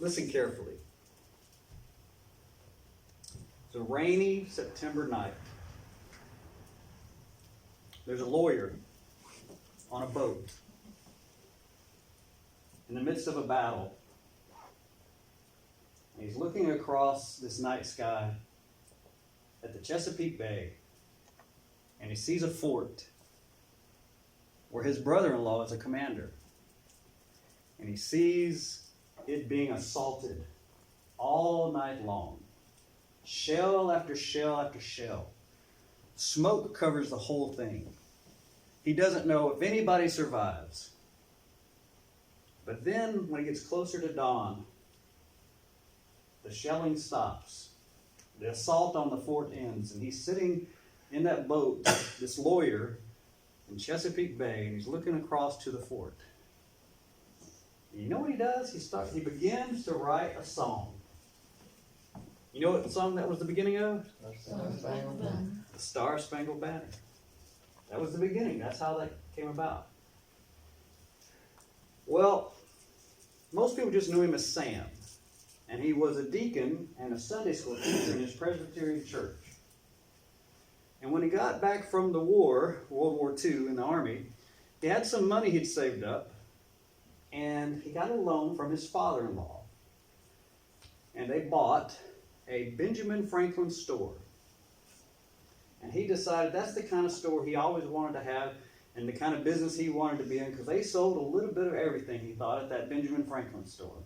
Listen carefully. It's a rainy September night. There's a lawyer on a boat in the midst of a battle. And he's looking across this night sky at the Chesapeake Bay, and he sees a fort where his brother-in-law is a commander. And he sees it being assaulted all night long. Shell after shell after shell. Smoke covers the whole thing. He doesn't know if anybody survives. But then, when it gets closer to dawn, the shelling stops. The assault on the fort ends, and he's sitting in that boat, this lawyer, in Chesapeake Bay, and he's looking across to the fort. And you know what he does? He begins to write a song. You know what song that was the beginning of? The Star Spangled Banner. That was the beginning. That's how that came about. Well, most people just knew him as Sam. And he was a deacon and a Sunday school teacher in his Presbyterian church. And when he got back from the war, World War II, in the Army, he had some money he'd saved up. And he got a loan from his father-in-law. And they bought a Benjamin Franklin store. And he decided that's the kind of store he always wanted to have and the kind of business he wanted to be in, because they sold a little bit of everything, he thought, at that Benjamin Franklin store.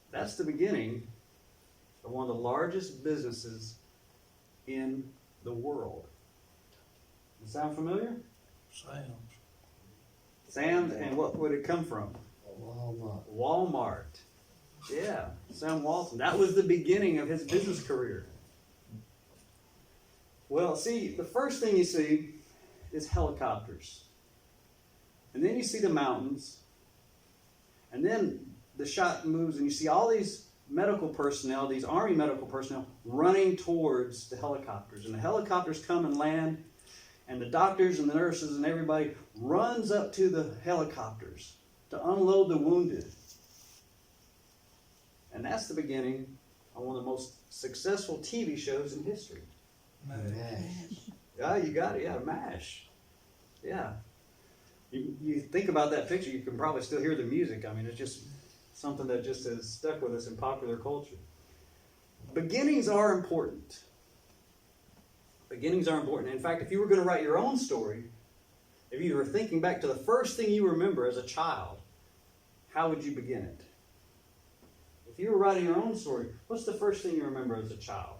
That's the beginning of one of the largest businesses in the world. Does it sound familiar? Sam's, and what would it come from? Walmart. Yeah, Sam Walton. That was the beginning of his business career. Well, see, the first thing you see is helicopters. And then you see the mountains. And then the shot moves and you see all these medical personnel, these Army medical personnel, running towards the helicopters. And the helicopters come and land, and the doctors and the nurses and everybody runs up to the helicopters to unload the wounded. And that's the beginning of one of the most successful TV shows in history. MASH. Yeah, you got it. Yeah, MASH. Yeah. You think about that picture, you can probably still hear the music. I mean, it's just something that just has stuck with us in popular culture. Beginnings are important. Beginnings are important. In fact, if you were going to write your own story, if you were thinking back to the first thing you remember as a child, how would you begin it? If you were writing your own story, what's the first thing you remember as a child?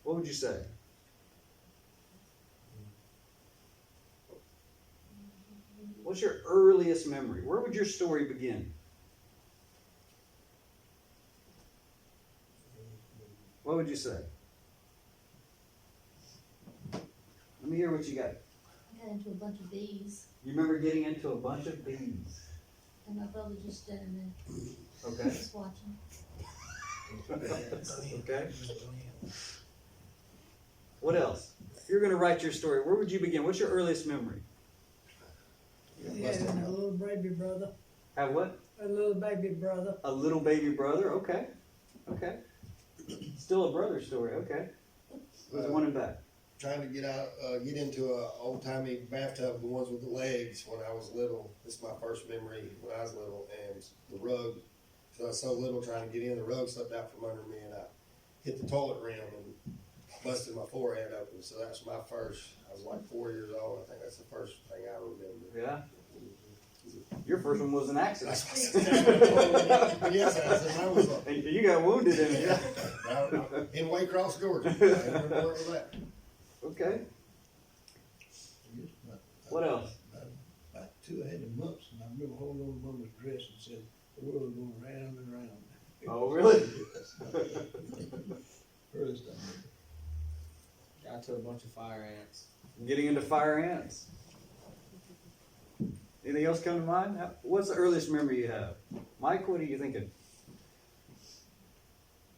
What would you say? What's your earliest memory? Where would your story begin? What would you say? Let me hear what you got. I got into a bunch of bees, You remember getting into a bunch of bees. and my brother just standing there, Okay. just watching. Okay. What else? If you're going to write your story, where would you begin? What's your earliest memory? Yeah, and a little baby brother. Have what? A little baby brother. A little baby brother. Okay. Okay. Still a brother story. Okay. Who's the one in back? Trying to get into a old timey bathtub, the ones with the legs when I was little. This is my first memory when I was little, and the rug. So I was so little trying to get in, the rug slipped out from under me, and I hit the toilet rim and busted my forehead open. So that's my first. I was like 4 years old. I think that's the first thing I remember. Yeah. Your first one was an accident. Yes, I was. And you got wounded in it. Yeah. In Waycross, Georgia. I remember where it was at. Okay. What else? About 2 I had the mumps, and I remember holding on to Mama's dress and said, "The world is going round and round." Oh, really? First I remember. Got to a bunch of fire ants. Getting into fire ants. Anything else come to mind? What's the earliest memory you have? Mike, what are you thinking?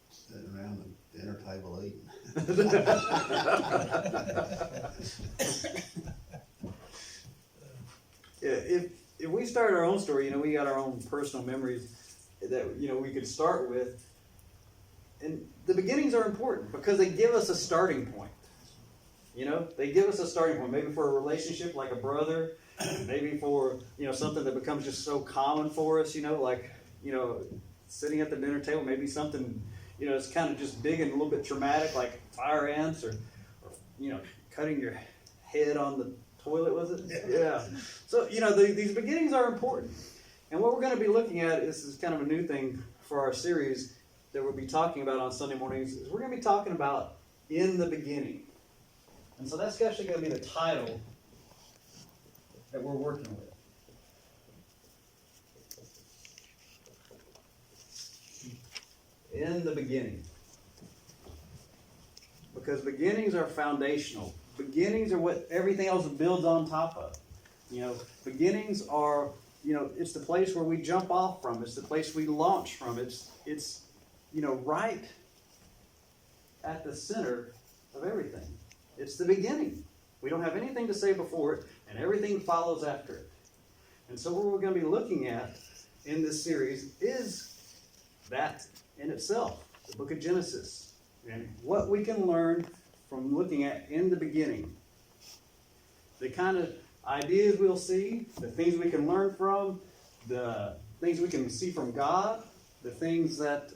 Sitting around the dinner table eating. Yeah, if we start our own story, we got our own personal memories that, we could start with. And the beginnings are important because they give us a starting point. They give us a starting point, maybe for a relationship like a brother, maybe for, something that becomes just so common for us, like, sitting at the dinner table, maybe something, it's kind of just big and a little bit traumatic, like fire ants or cutting your head on the toilet, was it? Yeah. So, these beginnings are important. And what we're going to be looking at, this is kind of a new thing for our series that we'll be talking about on Sunday mornings, is we're going to be talking about in the beginning. And so that's actually going to be the title that we're working with. In the beginning. Because beginnings are foundational. Beginnings are what everything else builds on top of. Beginnings are, it's the place where we jump off from. It's the place we launch from. It's right at the center of everything. It's the beginning. We don't have anything to say before it, and everything follows after it. And so what we're going to be looking at in this series is that in itself, the book of Genesis, and what we can learn from looking at in the beginning. The kind of ideas we'll see, the things we can learn from, the things we can see from God, the things that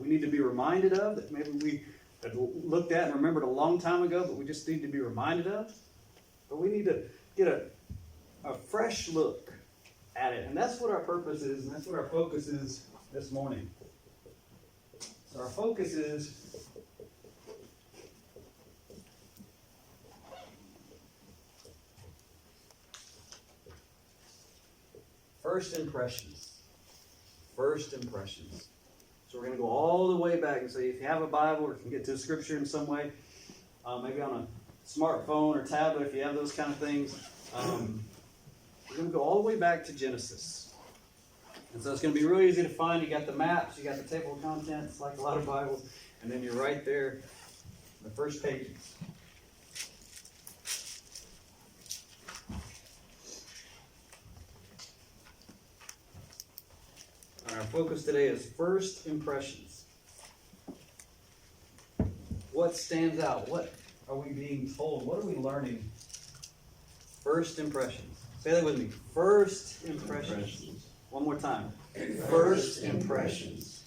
we need to be reminded of, that maybe we had looked at and remembered a long time ago, but we just need to be reminded of. But we need to get a fresh look at it. And that's what our purpose is, and that's what our focus is this morning. So our focus is first impressions. First impressions. So we're going to go all the way back and say, if you have a Bible or can get to Scripture in some way, maybe on a smartphone or tablet, if you have those kind of things, we're going to go all the way back to Genesis. And so it's going to be really easy to find. You got the maps, you got the table of contents, like a lot of Bibles, and then you're right there, the first pages. And our focus today is first impressions. What stands out? What are we being told? What are we learning? First impressions. Say that with me. First impressions. One more time. First impressions.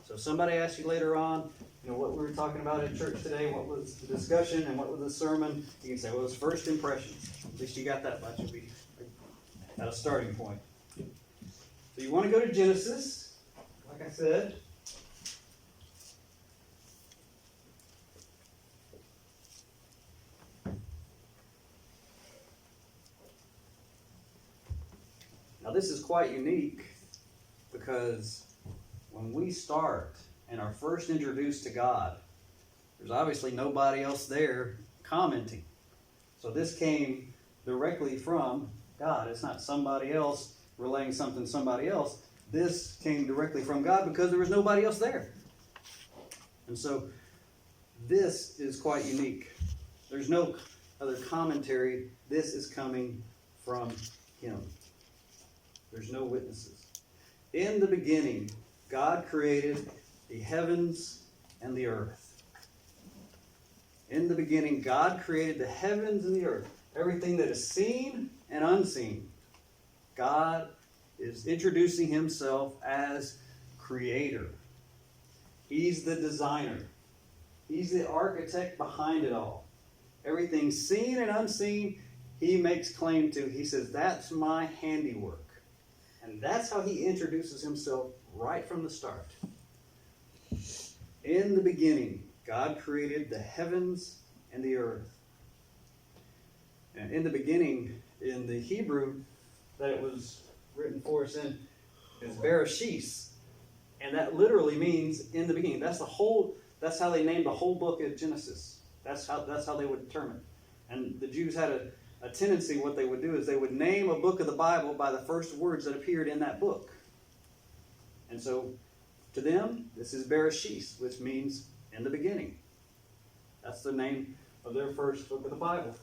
So if somebody asks you later on, what we were talking about in church today, what was the discussion and what was the sermon, you can say, well, it was first impressions. At least you got that much. You'll be at a starting point. So you want to go to Genesis, like I said. Now this is quite unique because when we start and are first introduced to God, there's obviously nobody else there commenting. So this came directly from God. It's not somebody else relaying something to somebody else. This came directly from God because there was nobody else there. And so this is quite unique. There's no other commentary. This is coming from Him. There's no witnesses. In the beginning, God created the heavens and the earth. In the beginning, God created the heavens and the earth. Everything that is seen and unseen. God is introducing Himself as Creator. He's the designer. He's the architect behind it all. Everything seen and unseen, He makes claim to. He says, that's my handiwork. And that's how He introduces Himself right from the start. In the beginning, God created the heavens and the earth. And in the beginning, in the Hebrew that it was written for us in, is Bereshis. And that literally means in the beginning. That's how they named the whole book of Genesis. That's how they would term it. And the Jews had a tendency, what they would do is they would name a book of the Bible by the first words that appeared in that book. And so, to them, this is Bereshis, which means in the beginning. That's the name of their first book of the Bible.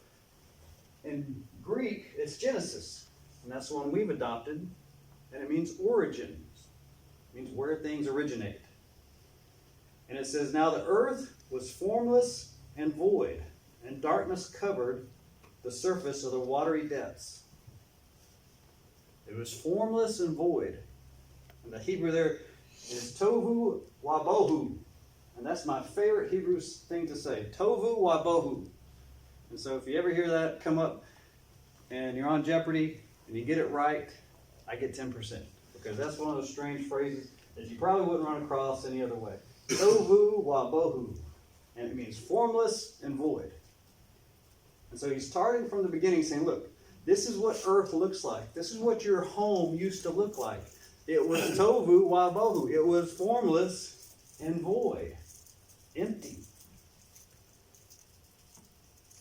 In Greek, it's Genesis. and that's the one we've adopted, and it means origins. It means where things originate. And it says, now the earth was formless and void, and darkness covered the surface of the watery depths. It was formless and void. And the Hebrew there is tohu wabohu. And that's my favorite Hebrew thing to say. Tohu wabohu. And so if you ever hear that come up and you're on Jeopardy and you get it right, I get 10%. Because that's one of those strange phrases that you probably wouldn't run across any other way. Tohu wabohu. And it means formless and void. And so he's starting from the beginning saying, look, this is what earth looks like. This is what your home used to look like. It was tohu wabohu. It was formless and void. Empty.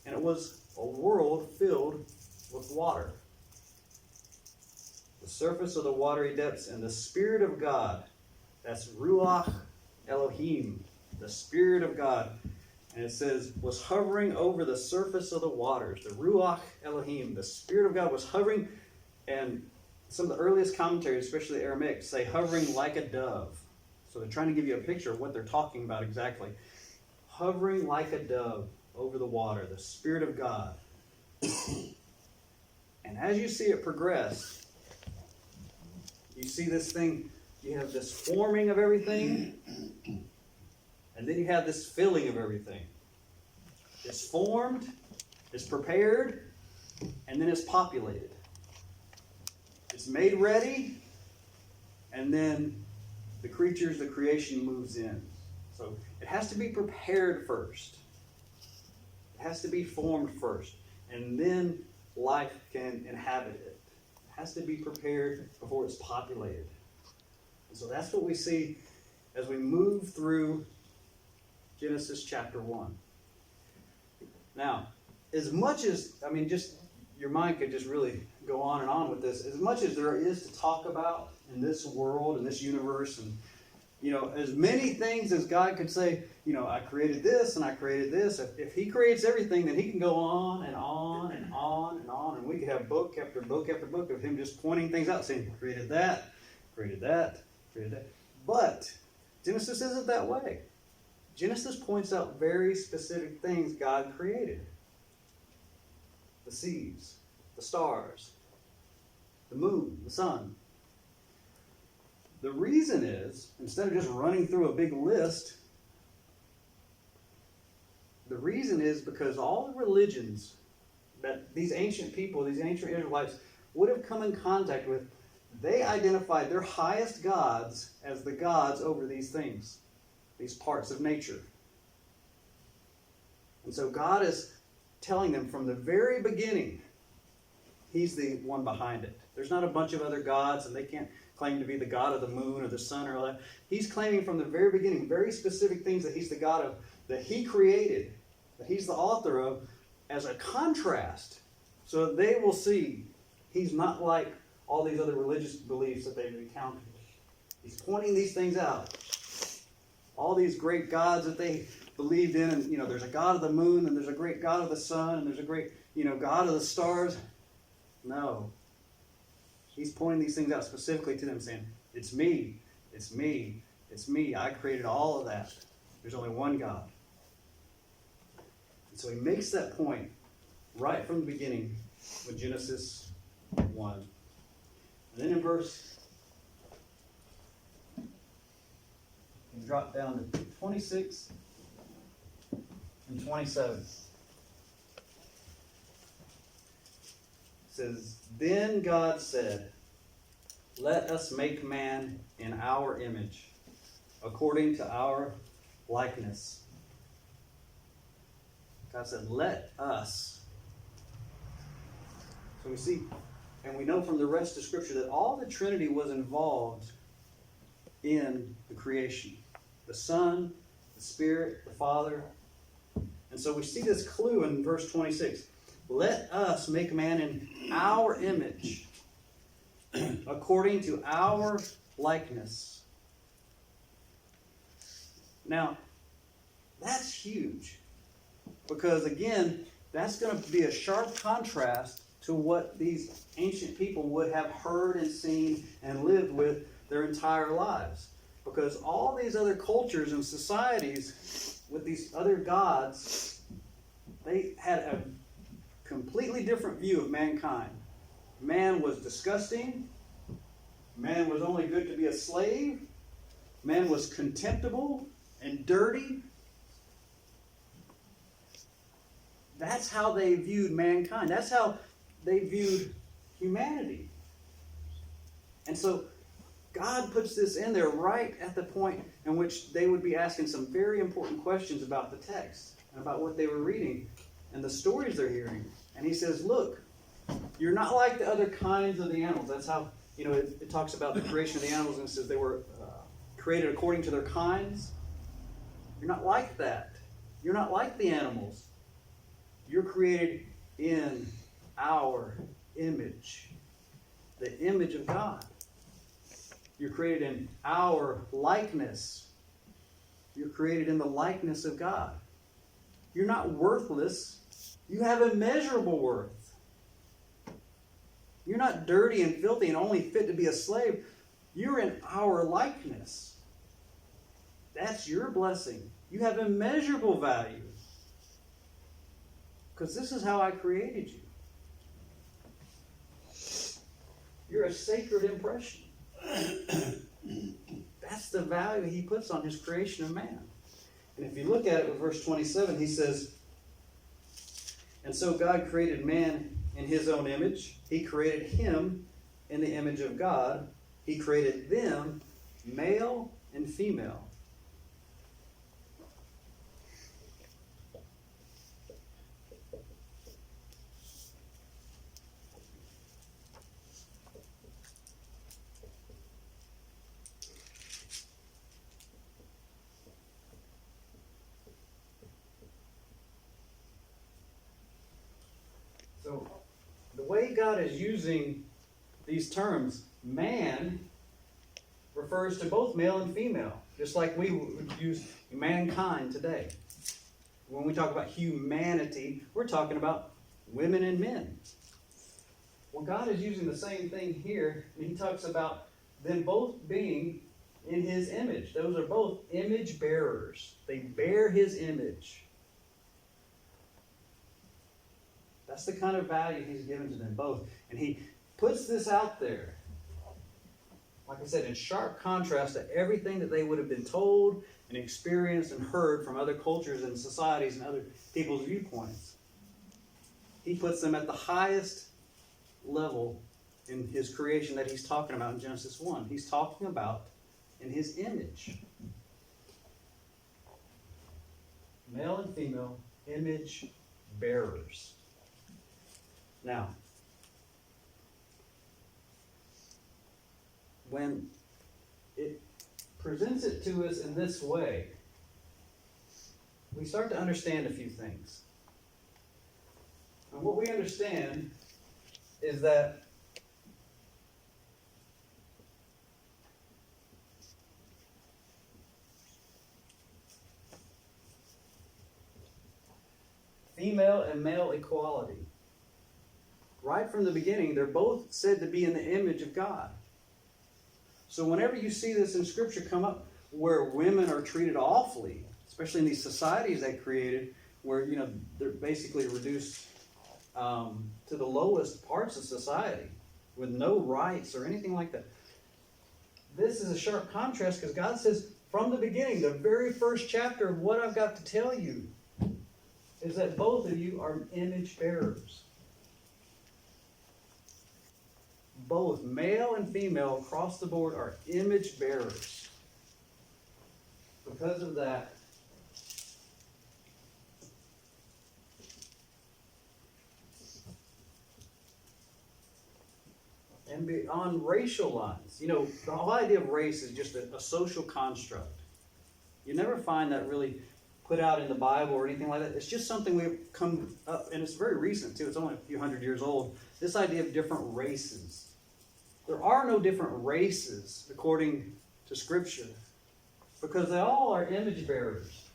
And it was a world filled with water. The surface of the watery depths, and the Spirit of God, that's Ruach Elohim, the Spirit of God, and it says, was hovering over the surface of the waters. The Ruach Elohim, the Spirit of God was hovering, and some of the earliest commentaries, especially the Aramaic, say hovering like a dove. So they're trying to give you a picture of what they're talking about exactly. Hovering like a dove over the water, the Spirit of God. And as you see it progress, you see this thing, you have this forming of everything, and then you have this filling of everything. It's formed, it's prepared, and then it's populated. It's made ready, and then the creation moves in. So it has to be prepared first. It has to be formed first, and then life can inhabit it. It has to be prepared before it's populated. And so that's what we see as we move through Genesis chapter 1. Now, as much as, just your mind could just really go on and on with this, as much as there is to talk about in this world, in this universe, and as many things as God could say, I created this and I created this. If He creates everything, then He can go on and on and on and on, and we could have book after book after book of Him just pointing things out, saying, created that, created that, created that. But Genesis isn't that way. Genesis points out very specific things God created. The seas, the stars, the moon, the sun. The reason is, instead of just running through a big list, the reason is because all the religions that these ancient people, these ancient Israelites, would have come in contact with, they identified their highest gods as the gods over these things, these parts of nature. And so God is telling them from the very beginning, He's the one behind it. There's not a bunch of other gods, and they can't claim to be the God of the moon or the sun or all that. He's claiming from the very beginning very specific things that He's the God of, that He created, that He's the author of, as a contrast, so that they will see He's not like all these other religious beliefs that they've encountered. He's pointing these things out. All these great gods that they believed in, and there's a God of the moon, and there's a great God of the sun, and there's a great God of the stars. No. He's pointing these things out specifically to them, saying, it's me, it's me, it's me. I created all of that. There's only one God. And so He makes that point right from the beginning with Genesis 1. And then in verse, you drop down to 26 and 27. It says, then God said, let us make man in our image, according to our likeness. God said, let us. So we see, and we know from the rest of Scripture that all the Trinity was involved in the creation. The Son, the Spirit, the Father. And so we see this clue in verse 26. Let us make man in our image, according to our likeness. Now, that's huge. Because again, that's going to be a sharp contrast to what these ancient people would have heard and seen and lived with their entire lives. Because all these other cultures and societies with these other gods, they had a completely different view of mankind. Man was disgusting. Man was only good to be a slave. Man was contemptible and dirty. That's how they viewed mankind. That's how they viewed humanity. And so God puts this in there right at the point in which they would be asking some very important questions about the text and about what they were reading and the stories they're hearing. And he says, look, you're not like the other kinds of the animals. That's how, it talks about the creation of the animals, and it says they were created according to their kinds. You're not like that. You're not like the animals. You're created in our image, the image of God. You're created in our likeness. You're created in the likeness of God. You're not worthless. You have immeasurable worth. You're not dirty and filthy and only fit to be a slave. You're in our likeness. That's your blessing. You have immeasurable value. Because this is how I created you. You're a sacred impression. That's the value he puts on his creation of man. And if you look at it with verse 27, he says, and so God created man in his own image. He created him in the image of God. He created them, male and female. So, the way God is using these terms, man refers to both male and female, just like we would use mankind today. When we talk about humanity, we're talking about women and men. Well, God is using the same thing here, and he talks about them both being in his image. Those are both image bearers. They bear his image. That's the kind of value he's given to them both. And he puts this out there, like I said, in sharp contrast to everything that they would have been told and experienced and heard from other cultures and societies and other people's viewpoints. He puts them at the highest level in his creation that he's talking about in Genesis 1. He's talking about in his image. Male and female image bearers. Now, when it presents it to us in this way, we start to understand a few things. And what we understand is that female and male equality. Right from the beginning, they're both said to be in the image of God. So whenever you see this in Scripture come up, where women are treated awfully, especially in these societies they created, where they're basically reduced to the lowest parts of society, with no rights or anything like that. This is a sharp contrast because God says, from the beginning, the very first chapter of what I've got to tell you is that both of you are image bearers. Both male and female across the board are image bearers. Because of that, and beyond racial lines, the whole idea of race is just a social construct. You never find that really put out in the Bible or anything like that. It's just something we've come up, and it's very recent too. It's only a few hundred years old. This idea of different races. There are no different races according to Scripture, because they all are image bearers.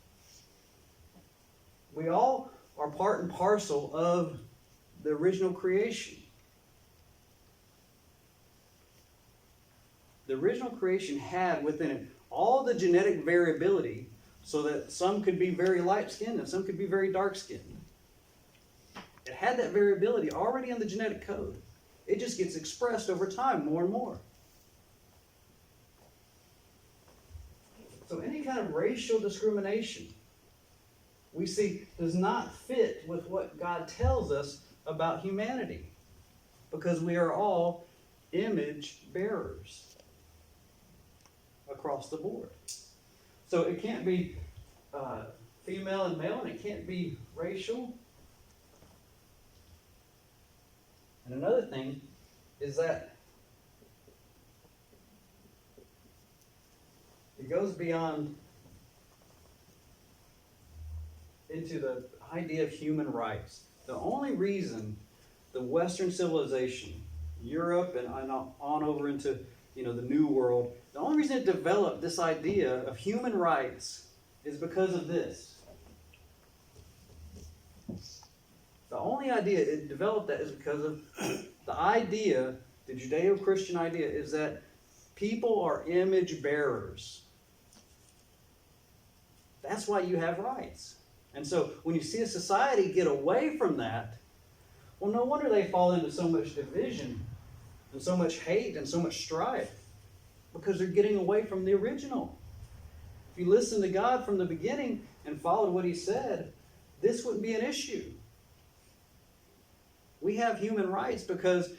We all are part and parcel of the original creation. The original creation had within it all the genetic variability so that some could be very light-skinned and some could be very dark-skinned. It had that variability already in the genetic code. It just gets expressed over time more and more. So any kind of racial discrimination we see does not fit with what God tells us about humanity, because we are all image bearers across the board. So it can't be female and male, and it can't be racial. And another thing is that it goes beyond into the idea of human rights. The only reason the Western civilization, Europe and on over into the New World, the only reason it developed this idea of human rights is because of this. The only idea it developed that is because of the idea, the Judeo-Christian idea, is that people are image bearers. That's why you have rights. And so when you see a society get away from that, well, no wonder they fall into so much division and so much hate and so much strife, because they're getting away from the original. If you listen to God from the beginning and followed what He said, this wouldn't be an issue. We have human rights because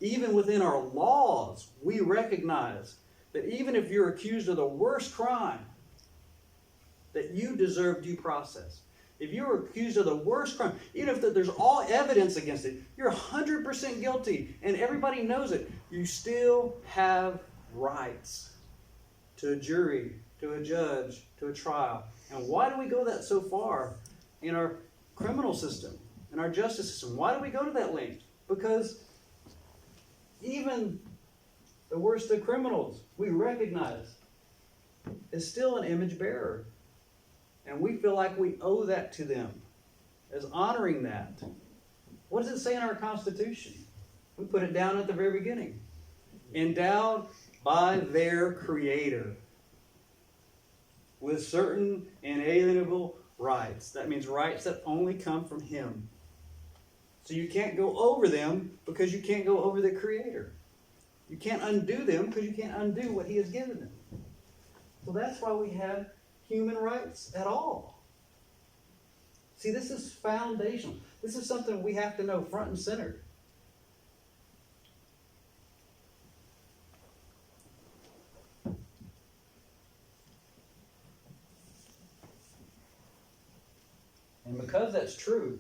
even within our laws, we recognize that even if you're accused of the worst crime, that you deserve due process. If you were accused of the worst crime, even if there's all evidence against it, you're 100% guilty and everybody knows it, you still have rights to a jury, to a judge, to a trial. And why do we go that so far in our criminal system, in our justice system? Why do we go to that length? Because even the worst of criminals, we recognize, is still an image bearer. And we feel like we owe that to them, as honoring that. What does it say in our Constitution? We put it down at the very beginning. Endowed by their Creator with certain inalienable rights. That means rights that only come from Him. So you can't go over them because you can't go over the Creator. You can't undo them because you can't undo what He has given them. So that's why we have human rights at all. See, this is foundational. This is something we have to know front and center. And because that's true,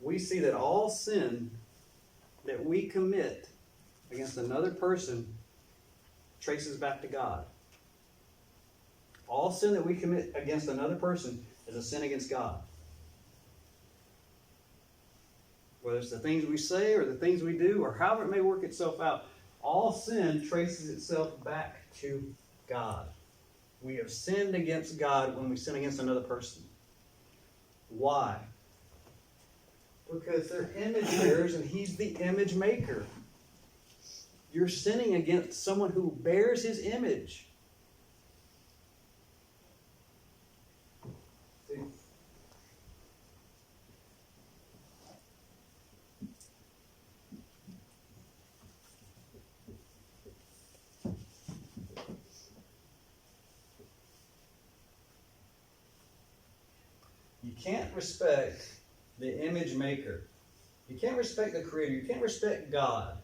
we see that all sin that we commit against another person traces back to God. All sin that we commit against another person is a sin against God. Whether it's the things we say or the things we do or however it may work itself out, all sin traces itself back to God. We have sinned against God when we sin against another person. Why? Because they're image bearers and He's the image maker. You're sinning against someone who bears His image. See? You can't respect the image maker. You can't respect the Creator. You can't respect God.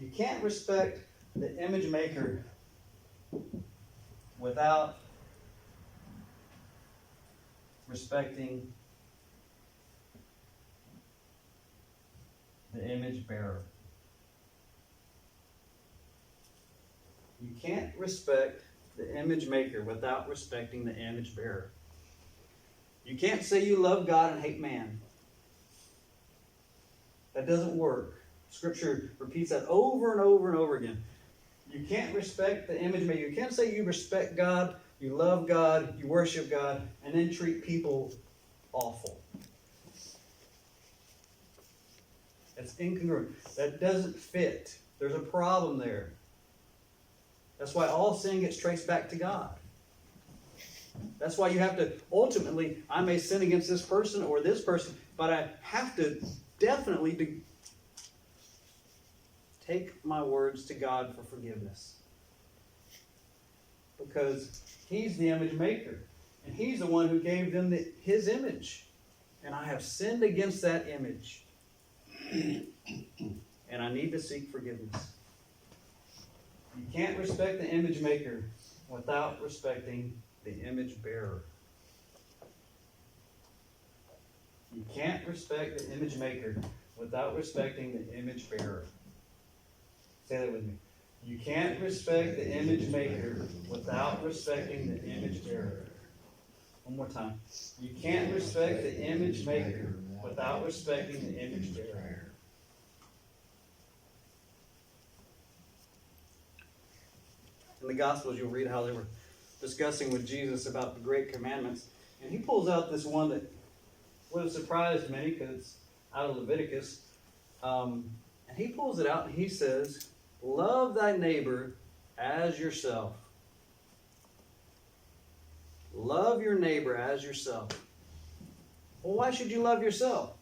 You can't respect the image maker without respecting the image bearer. You can't respect the image maker without respecting the image bearer. You can't say you love God and hate man. That doesn't work. Scripture repeats that over and over and over again. You can't respect the image maker. You can't say you respect God, you love God, you worship God, and then treat people awful. That's incongruent. That doesn't fit. There's a problem there. That's why all sin gets traced back to God. That's why you have to, ultimately, I may sin against this person or this person, but I have to definitely take my words to God for forgiveness. Because He's the image maker. And He's the one who gave them His image. And I have sinned against that image. And I need to seek forgiveness. You can't respect the image maker without respecting the image bearer. You can't respect the image maker without respecting the image bearer. Say that with me. You can't respect the image maker without respecting the image bearer. One more time. You can't respect the image maker without respecting the image bearer. In the Gospels, you'll read how they were discussing with Jesus about the great commandments. And He pulls out this one that would have surprised many because it's out of Leviticus. And He pulls it out and He says, love thy neighbor as yourself. Love your neighbor as yourself. Well, why should you love yourself?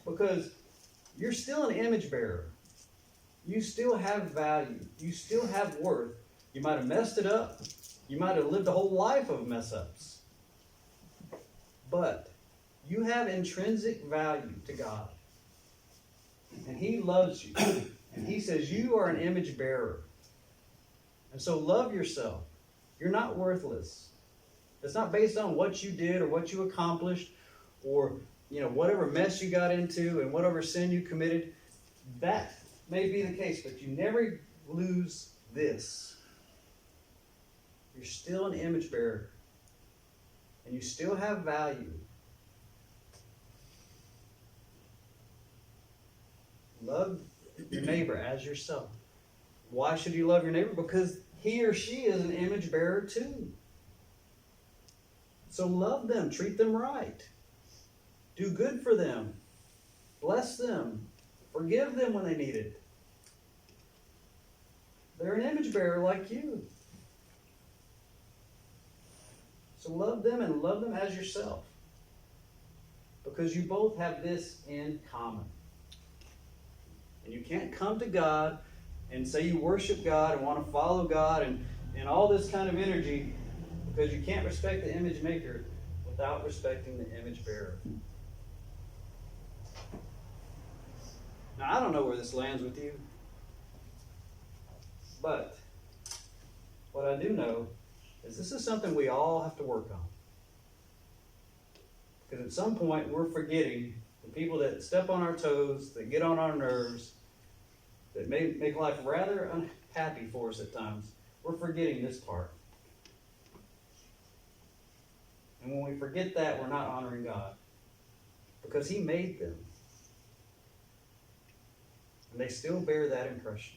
Because you're still an image bearer. You still have value. You still have worth. You might have messed it up. You might have lived a whole life of mess-ups. But you have intrinsic value to God. And He loves you. And He says you are an image bearer. And so love yourself. You're not worthless. It's not based on what you did or what you accomplished or whatever mess you got into and whatever sin you committed. That may be the case, but you never lose this. You're still an image bearer. And you still have value. Love your neighbor as yourself. Why should you love your neighbor? Because he or she is an image bearer too. So love them. Treat them right. Do good for them. Bless them. Forgive them when they need it. They're an image bearer like you. So love them and love them as yourself. Because you both have this in common. And you can't come to God and say you worship God and want to follow God and all this kind of energy because you can't respect the image maker without respecting the image bearer. Now, I don't know where this lands with you, but what I do know is this is something we all have to work on. Because at some point, we're forgetting the people that step on our toes, that get on our nerves, that may make life rather unhappy for us at times. We're forgetting this part. And when we forget that, we're not honoring God. Because He made them. And they still bear that impression.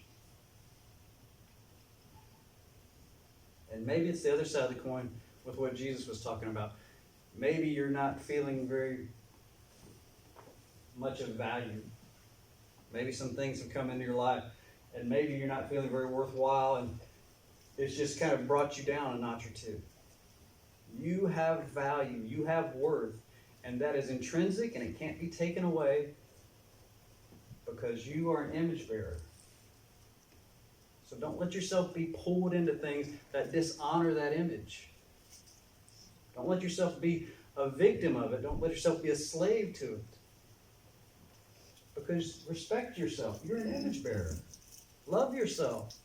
And maybe it's the other side of the coin with what Jesus was talking about. Maybe you're not feeling very much of value. Maybe some things have come into your life, and maybe you're not feeling very worthwhile, and it's just kind of brought you down a notch or two. You have value. You have worth, and that is intrinsic, and it can't be taken away because you are an image bearer. So don't let yourself be pulled into things that dishonor that image. Don't let yourself be a victim of it. Don't let yourself be a slave to it. Because respect yourself. You're an image bearer. Love yourself.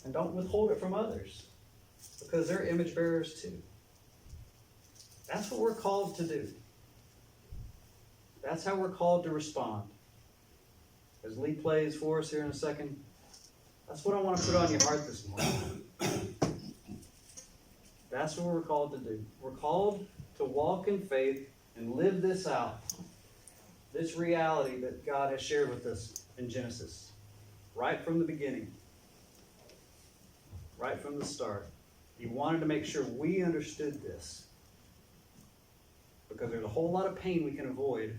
And don't withhold it from others. Because they're image bearers too. That's what we're called to do. That's how we're called to respond. As Lee plays for us here in a second, that's what I want to put on your heart this morning. That's what we're called to do. We're called to walk in faith and live this out. This reality that God has shared with us in Genesis. Right from the beginning. Right from the start. He wanted to make sure we understood this. Because there's a whole lot of pain we can avoid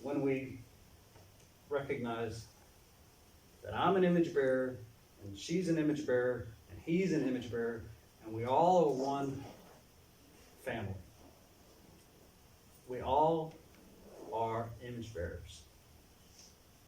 when we recognize that I'm an image bearer, and she's an image bearer, and he's an image bearer, and we all are one family. We all